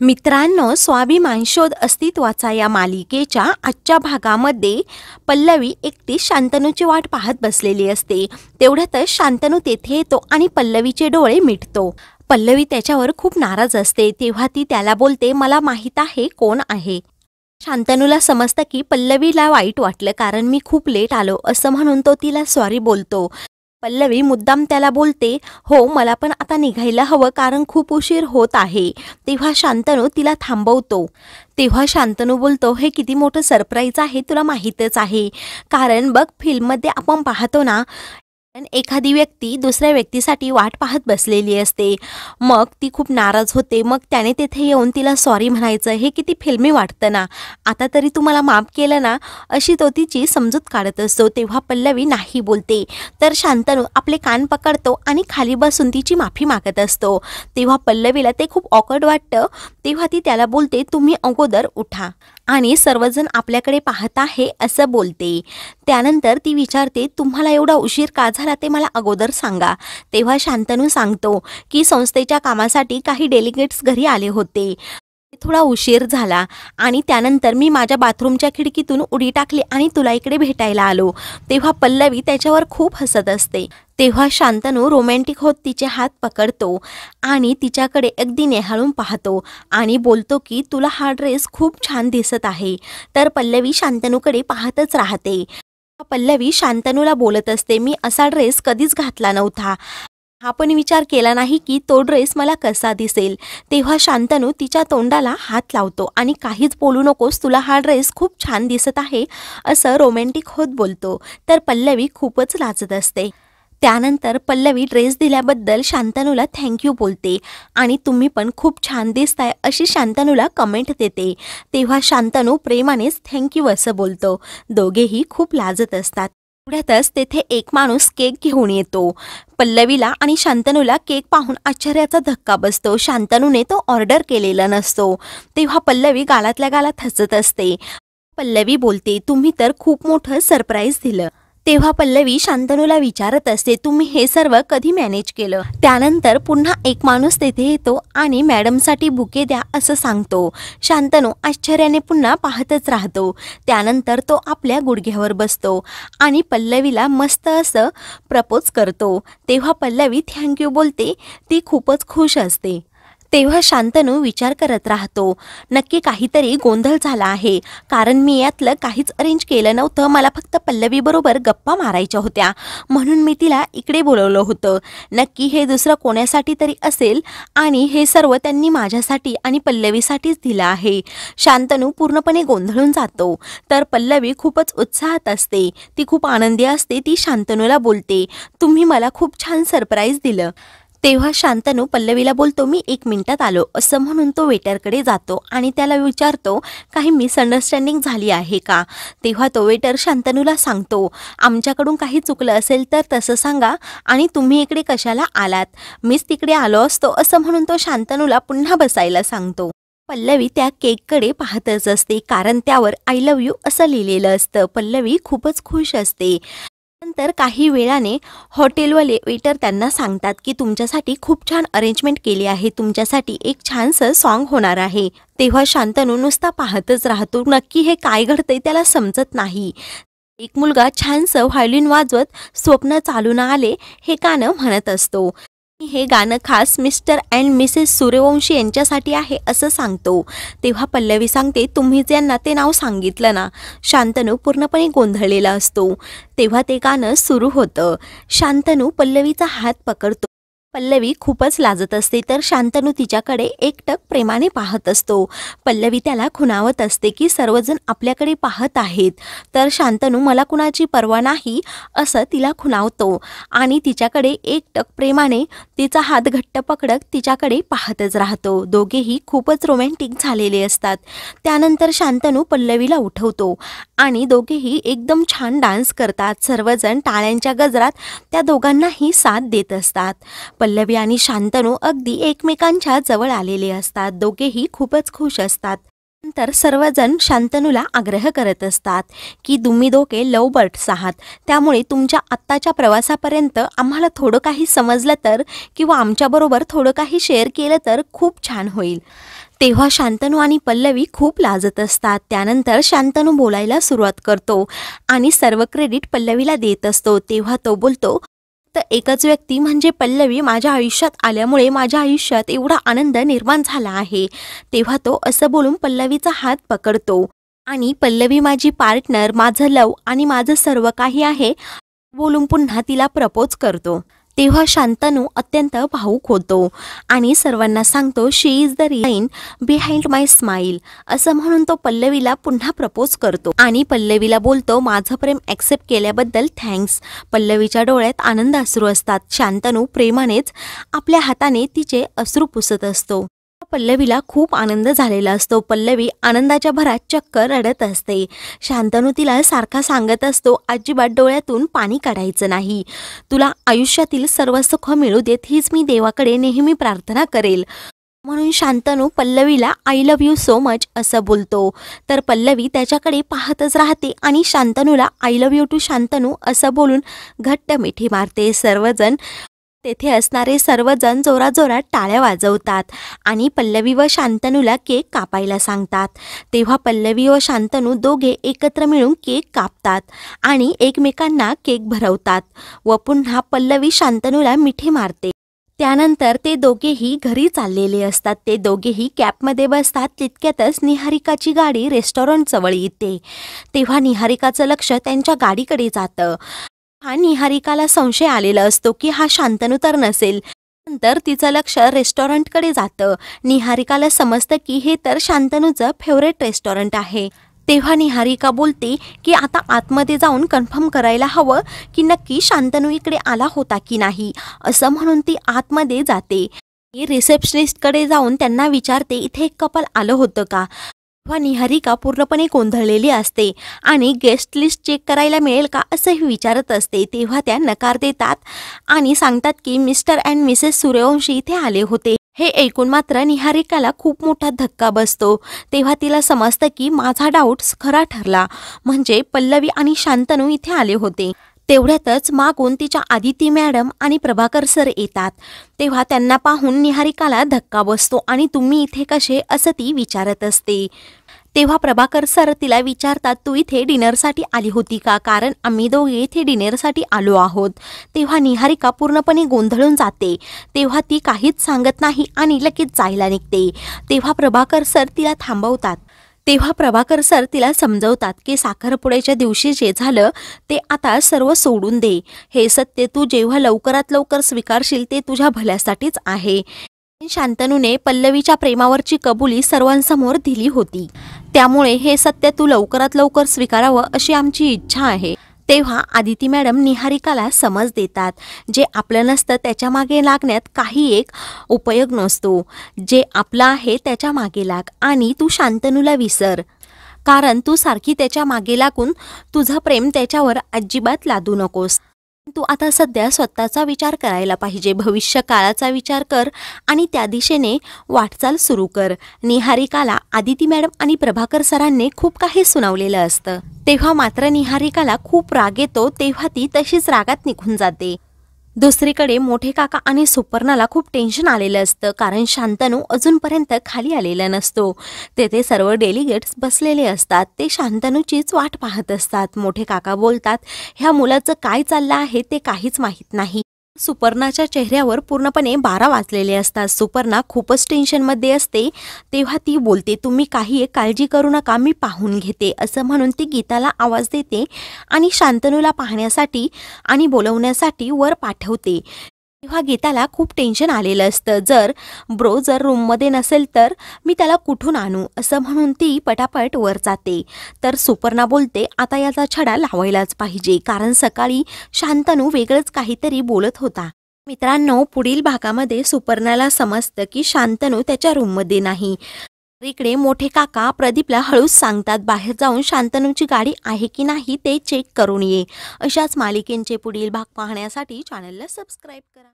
मित्रांनो, स्वाभिमान शोध अस्तित्वाचा या मालिकेच्या आजच्या भागामध्ये पल्लवी एकटी शांतनूची वाट पाहत बसलेली असते। तेवढ्यातच शांतनू तेथे येतो आणि पल्लवीचे डोळे मिटतो। पल्लवी त्याच्यावर खूप नाराज असते। तेव्हा ती त्याला बोलते, मला माहित आहे कोण आहे। शांतनूला समजतं की पल्लवीला वाईट वाटलं कारण मी खूप लेट आलो असं म्हणून तो तिला सॉरी बोलतो। पल्लवी मुद्दाम त्याला बोलते, हो मला पण आता निघायला हवं कारण खूप उशीर होत आहे। तेव्हा शांतनू तिला थांबवतो। तेव्हा शांतनू बोलतो, हे किती मोठं सरप्राईज आहे तुला माहीतच आहे। कारण बघ फिल्ममध्ये आपण पाहतो ना, एखादी व्यक्ती दुसऱ्या व्यक्तीसाठी वाट पाहत बसलेली असते, मग ती खूप नाराज होते, मग त्याने तेथे येऊन तिला सॉरी म्हणायचं, हे किती फिल्मी वाटतं ना। आता तरी तुम्हाला माफ केलं ना, अशी तो तिची समजूत काढत असतो। तेव्हा पल्लवी नाही बोलते, तर शांतनू आपले कान पकडतो आणि खाली बसून तिची माफी मागत असतो। तेव्हा पल्लवीला ते खूप ऑकवर्ड वाटतं। तेव्हा ती त्याला बोलते, तुम्ही अगोदर उठा आणि सर्वजण आपल्याकडे पाहत आहे असं बोलते। त्यानंतर ती विचारते, तुम्हाला एवढा उशीर का झाला ते मला अगोदर सांगा। तेव्हा शांतनू सांगतो की संस्थेच्या कामासाठी काही डेलिगेट्स घरी आले होते, थोडा उशीर झाला आणि त्यानंतर मी माझ्या बाथरूमच्या खिडकीतून उडी टाकली आणि तुला इकडे भेटायला आलो। तेव्हा पल्लवी त्याच्यावर खूप हसत असते। तेव्हा शांतनू रोमॅन्टिक होत तिचे हात पकडतो आणि तिच्याकडे अगदी नेहाळून पाहतो आणि बोलतो की तुला हा ड्रेस खूप छान दिसत आहे। तर पल्लवी शांतनूकडे पाहतच राहते। पल्लवी शांतनूला बोलत असते, मी असा ड्रेस कधीच घातला नव्हता, हा पण विचार केला नाही की तो ड्रेस मला कसा दिसेल। तेव्हा शांतनू तिच्या तोंडाला हात लावतो आणि काहीच बोलू नकोस, तुला हा ड्रेस खूप छान दिसत आहे असं रोमॅन्टिक होत बोलतो। तर पल्लवी खूपच लाजत असते। त्यानंतर पल्लवी ड्रेस दिल्याबद्दल शांतनूला थँक्यू बोलते आणि तुम्ही पण खूप छान दिसताय अशी शांतनूला कमेंट देते। तेव्हा शांतनू प्रेमानेच थँक्यू असं बोलतो। दोघेही खूप लाजत असतात। तेवढ्यातच तेथे एक माणूस केक घेऊन येतो। पल्लवीला आणि शांतनूला केक पाहून आश्चर्याचा धक्का बसतो। शांतनूने तो ऑर्डर केलेला नसतो। तेव्हा पल्लवी गालातल्या गालात हसत असते। पल्लवी बोलते, तुम्ही तर खूप मोठं सरप्राईज दिलं। तेव्हा पल्लवी शांतनूला विचारत असते, तुम्ही हे सर्व कधी मॅनेज केलं। त्यानंतर पुन्हा एक माणूस तेथे येतो आणि मॅडमसाठी बुके द्या असं सांगतो। शांतनू आश्चर्याने पुन्हा पाहतच राहतो। त्यानंतर तो आपल्या गुडघ्यावर बसतो आणि पल्लवीला मस्त असं प्रपोज करतो। तेव्हा पल्लवी थँक्यू बोलते, ती खूपच खुश असते। तेव्हा शांतनू विचार करत राहतो, नक्की काहीतरी गोंधळ झाला आहे कारण मी यातलं काहीच अरेंज केलं नव्हतं। मला फक्त पल्लवीबरोबर गप्पा मारायच्या होत्या म्हणून मी तिला इकडे बोलवलं होतं। नक्की हे दुसरं कोणासाठी तरी असेल आणि हे सर्व त्यांनी माझ्यासाठी आणि पल्लवीसाठीच दिलं आहे। शांतनू पूर्णपणे गोंधळून जातो। तर पल्लवी खूपच उत्साहात असते, ती खूप आनंदी असते। ती शांतनूला बोलते, तुम्ही मला खूप छान सरप्राईज दिलं। तेव्हा शांतनू पल्लवीला बोलतो, मी 1 मिनिटात आलो असं म्हणून तो वेटरकडे जातो आणि त्याला विचारतो, काही मिसअंडरस्टँडिंग झाली आहे का। तेव्हा तो वेटर शांतनूला सांगतो, आमच्याकडून काही चुकलं असेल तर तसं सांगा आणि तुम्ही इकडे कशाला आलात, मीच तिकडे आलो असतो असं म्हणून तो शांतनूला पुन्हा बसायला सांगतो। पल्लवी त्या केककडे पाहतच असते कारण त्यावर आय लव्ह यू असं लिहिलेलं असतं। पल्लवी खूपच खुश असते। नंतर काही वेळाने हॉटेलवाले वेटर त्यांना सांगतात की तुमच्यासाठी खूप छान अरेंजमेंट केली आहे, तुमच्यासाठी एक छानसं सॉन्ग होणार आहे। तेव्हा शांतनू नुसता पाहतच राहतो, नक्की हे काय घडतंय त्याला समजत नाही। एक मुलगा छानसं व्हायोलिन वाजवत स्वप्न चालून आले हे गाणं म्हणत असतो। हे गाणं खास मिस्टर अँड मिसेस सूर्यवंशी यांच्यासाठी आहे असं सांगतो। तेव्हा पल्लवी सांगते, तुम्ही ज्यांना ते नाव सांगितलं ना। शांतनू पूर्णपणे गोंधळलेला असतो। तेव्हा ते गाणं सुरू होतं। शांतनू पल्लवीचा हात पकडतो। पल्लवी खूपच लाजत असते तर शांतनू तिच्याकडे एकटक प्रेमाने पाहत असतो। पल्लवी त्याला खुणावत असते की सर्वजण आपल्याकडे पाहत आहेत। तर शांतनू मला कुणाची पर्वा नाही असं तिला खुणावतो आणि तिच्याकडे एकटक प्रेमाने तिचा हात घट्ट पकडत तिच्याकडे पाहतच राहतो। दोघेही खूपच रोमॅन्टिक झालेले असतात। त्यानंतर शांतनू पल्लवीला उठवतो आणि दोघेही एकदम छान डान्स करतात। सर्वजण टाळ्यांच्या गजरात त्या दोघांनाही साथ देत असतात। पल्लवी आणि शांतनू अगदी एकमेकांच्या जवळ आलेले असतात। दोघेही खूपच खुश असतात। नंतर सर्वजण शांतनूला आग्रह करत असतात की तुम्ही दोघे लव बर्ड्स आहात, त्यामुळे तुमच्या आत्ताच्या प्रवासापर्यंत आम्हाला थोडं काही समजलं तर किंवा आमच्याबरोबर थोडं काही शेअर केलं तर खूप छान होईल। तेव्हा शांतनू आणि पल्लवी खूप लाजत असतात. त्यानंतर शांतनू बोलायला सुरुवात करतो आणि सर्व क्रेडिट पल्लवीला देत असतो. तेव्हा तो बोलतो, तर एकच व्यक्ती म्हणजे पल्लवी माझ्या आयुष्यात आल्यामुळे माझ्या आयुष्यात एवढा आनंद निर्माण झाला आहे. तेव्हा तो असं बोलून पल्लवीचा हात पकडतो आणि पल्लवी माझी पार्टनर, माझं लव आणि माझं सर्व काही आहे बोलून पुन्हा तिला प्रपोज करतो. तेव्हा शांतनू अत्यंत भावूक होतो आणि सर्वांना सांगतो, she is the reason behind my smile, असं म्हणून तो पल्लवीला पुन्हा प्रपोज करतो आणि पल्लवीला बोलतो, माझं प्रेम ॲक्सेप्ट केल्याबद्दल थँक्स. पल्लवीच्या डोळ्यात आनंद अश्रू असतात. शांतनू प्रेमानेच आपल्या हाताने तिचे अश्रू पुसत असतो. पल्लवीला खूप आनंद झालेला असतो. पल्लवी आनंदाच्या भरात चक्क रडत असते. शांतनू तिला सारखा सांगत असतो, अजिबात डोळ्यातून पाणी काढायचं नाही. तुला आयुष्यातील सर्व सुख मिळू देत हीच मी देवाकडे नेहमी प्रार्थना करेल. म्हणून शांतनू पल्लवीला I love you so much असं बोलतो. तर पल्लवी त्याच्याकडे पाहतच राहते आणि शांतनूला I love you too Shantanu असं बोलून घट्ट मिठी मारते. तेथे असणारे सर्वजण जोराजोरात टाळ्या वाजवतात आणि पल्लवी व शांतनूला केक कापायला सांगतात. तेव्हा पल्लवी व शांतनू दोघे एकत्र मिळून केक कापतात आणि एकमेकांना केक भरवतात व पुन्हा पल्लवी शांतनूला मिठी मारते. त्यानंतर ते दोघेही घरी चाललेले असतात. ते दोघेही कॅबमध्ये बसतात. तितक्यातच निहारिकाची गाडी रेस्टॉरंटजवळ येते. तेव्हा निहारिकाचं लक्ष त्यांच्या गाडीकडे जातं. निहारिकाला संशय आलेला असतो की हा शांतनू तर नसेल. नंतर तिचं लक्ष रेस्टॉरंटकडे जातं. निहारिकाला समजतं की हे तर शांतनूचं फेवरेट रेस्टॉरंट आहे. तेव्हा निहारिका बोलते की आता आतमध्ये जाऊन कन्फर्म करायला हवं की नक्की शांतनू इकडे आला होता की नाही. असं म्हणून ती आतमध्ये जाते. रिसेप्शनिस्टकडे जाऊन त्यांना विचारते, इथे एक कपल आलं होतं का. तेव्हा निहारिका पूर्णपणे गोंधळलेली असते आणि गेस्ट लिस्ट चेक करायला मिळेल का असंही विचारत असते. तेव्हा त्या नकार देतात आणि सांगतात की मिस्टर अँड मिसेस सूर्यवंशी इथे आले होते. हे ऐकून मात्र निहारिकाला खूप मोठा धक्का बसतो. तेव्हा तिला समजतं की माझा डाऊट खरा ठरला, म्हणजे पल्लवी आणि शांतनू इथे आले होते. तेवढ्यातच मागून तिच्या आदिती मॅडम आणि प्रभाकर सर येतात. तेव्हा त्यांना पाहून निहारिकाला धक्का बसतो आणि तुम्ही इथे कसे असं ती विचारत असते. तेव्हा प्रभाकर सर तिला विचारतात, तू इथे डिनरसाठी आली होती का, कारण आम्ही दोघे इथे डिनरसाठी आलो आहोत. तेव्हा निहारिका पूर्णपणे गोंधळून जाते. तेव्हा ती काहीच सांगत नाही आणि लगेच जायला निघते. तेव्हा प्रभाकर सर तिला समजवतात की साखरपुड्याच्या दिवशी जे झालं ते आता सर्व सोडून दे. हे सत्य तू जेव्हा लवकरात लवकर स्वीकारशील ते तुझ्या भल्यासाठीच आहे. शांतनूने पल्लवीच्या प्रेमावरची कबुली सर्वांसमोर दिली होती. त्यामुळे हे सत्य तू लवकरात लवकर स्वीकारावं अशी आमची इच्छा आहे. तेव्हा आदिती मॅडम निहारिकाला समज देतात, जे आपलं नसतं त्याच्या मागे लागण्यात काही एक उपयोग नसतो. जे आपलं आहे त्याच्या मागे लाग आणि तू शांतनूला विसर, कारण तू सारखी त्याच्या मागे लागून तुझं प्रेम त्याच्यावर अजिबात लादू नकोस. तू आता सध्या स्वतःचा विचार करायला पाहिजे. भविष्य काळाचा विचार कर आणि त्या दिशेने वाटचाल सुरू कर. निहारिकाला आदिती मॅडम आणि प्रभाकर सरांनी खूप काही सुनावलेलं असतं. तेव्हा मात्र निहारिकाला खूप राग येतो. तेव्हा ती तशीच रागात निघून जाते. दुसरीकडे मोठे काका आणि सुपर्णाला खूप टेन्शन आलेलं असतं, कारण शांतनू अजूनपर्यंत खाली आलेला नसतो. तेथे सर्व डेलिगेट्स बसलेले असतात. ते शांतनूचीच वाट पाहत असतात. मोठे काका बोलतात, ह्या मुलाचं काय चाललं आहे ते काहीच माहीत नाही. सुपर्णाच्या चेहऱ्यावर पूर्णपणे 12 वाजलेले असतात. सुपर्णा खूपच टेन्शनमध्ये असते. तेव्हा ती बोलते, तुम्ही काही काळजी करू नका, मी पाहून घेते. असं म्हणून ती गीताला आवाज देते आणि शांतनूला पाहण्यासाठी आणि बोलवण्यासाठी वर पाठवते. तेव्हा गीताला खूप टेन्शन आलेलं असतं. जर रूममध्ये नसेल तर मी त्याला कुठून आणू, असं म्हणून ती पटापट वर जाते. तर सुपर्णा बोलते, आता याचा छडा लावायलाच पाहिजे, कारण सकाळी शांतनू वेगळंच काहीतरी बोलत होता. मित्रांनो, पुढील भागामध्ये सुपर्णाला समजतं की शांतनू त्याच्या रूममध्ये नाही. इकडे मोठे काका प्रदीपला हळूच सांगतात, बाहेर जाऊन शांतनूची गाडी आहे की नाही ते चेक करून ये. अशाच मालिकेंचे पुढील भाग पाहण्यासाठी चॅनलला सबस्क्राईब करा.